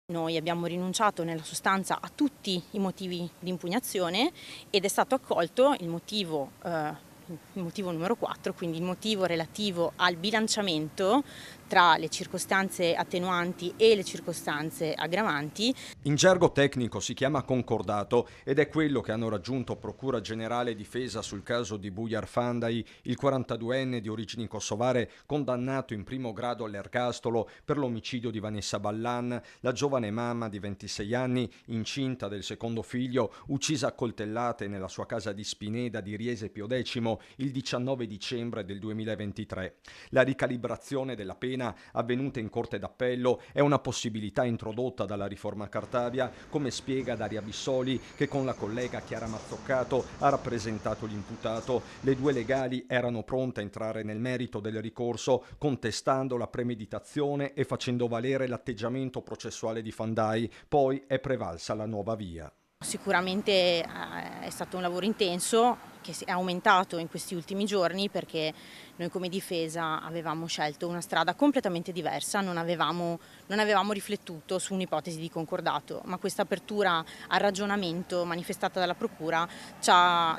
Noi abbiamo rinunciato nella sostanza a tutti i motivi di impugnazione ed è stato accolto il motivo numero 4, quindi il motivo relativo al bilanciamento tra le circostanze attenuanti e le circostanze aggravanti. In gergo tecnico si chiama concordato ed è quello che hanno raggiunto Procura Generale e Difesa sul caso di Bujar Fandaj, il 42enne di origini kosovare condannato in primo grado all'ergastolo per l'omicidio di Vanessa Ballan, la giovane mamma di 26 anni, incinta del secondo figlio, uccisa a coltellate nella sua casa di Spineda di Riese Pio X il 19 dicembre del 2023. La ricalibrazione della pena avvenuta in Corte d'Appello è una possibilità introdotta dalla riforma Cartabia, come spiega Daria Bissoli, che con la collega Chiara Mazzoccato ha rappresentato l'imputato. Le due legali erano pronte a entrare nel merito del ricorso, contestando la premeditazione e facendo valere l'atteggiamento processuale di Fandaj. Poi è prevalsa la nuova via. Sicuramente è stato un lavoro intenso che è aumentato in questi ultimi giorni perché noi come difesa avevamo scelto una strada completamente diversa, non avevamo riflettuto su un'ipotesi di concordato, ma questa apertura al ragionamento manifestata dalla Procura ci ha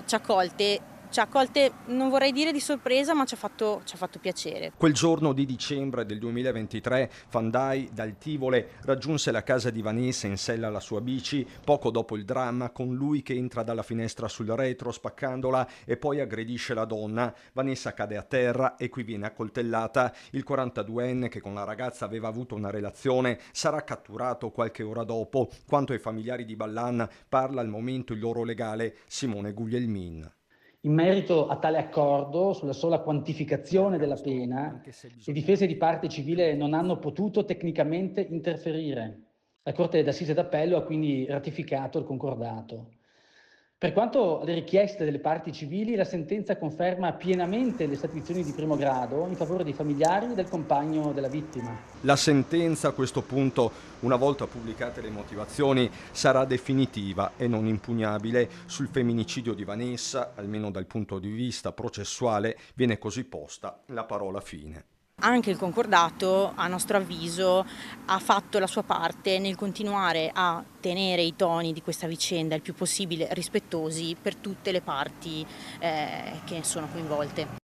accolte, non vorrei dire di sorpresa, ma ci ha fatto piacere. Quel giorno di dicembre del 2023 Fandaj dal Tivole raggiunse la casa di Vanessa in sella alla sua bici, poco dopo il dramma, con lui che entra dalla finestra sul retro spaccandola e poi aggredisce la donna. Vanessa cade a terra e qui viene accoltellata. Il 42enne, che con la ragazza aveva avuto una relazione, sarà catturato qualche ora dopo. Quanto ai familiari di Ballan, parla al momento il loro legale Simone Guglielmin. In merito a tale accordo, sulla sola quantificazione della pena, le difese di parte civile non hanno potuto tecnicamente interferire. La Corte d'Assise d'Appello ha quindi ratificato il concordato. Per quanto alle richieste delle parti civili, la sentenza conferma pienamente le statuizioni di primo grado in favore dei familiari e del compagno della vittima. La sentenza a questo punto, una volta pubblicate le motivazioni, sarà definitiva e non impugnabile. Sul femminicidio di Vanessa, almeno dal punto di vista processuale, viene così posta la parola fine. Anche il concordato, a nostro avviso, ha fatto la sua parte nel continuare a tenere i toni di questa vicenda il più possibile rispettosi per tutte le parti che sono coinvolte.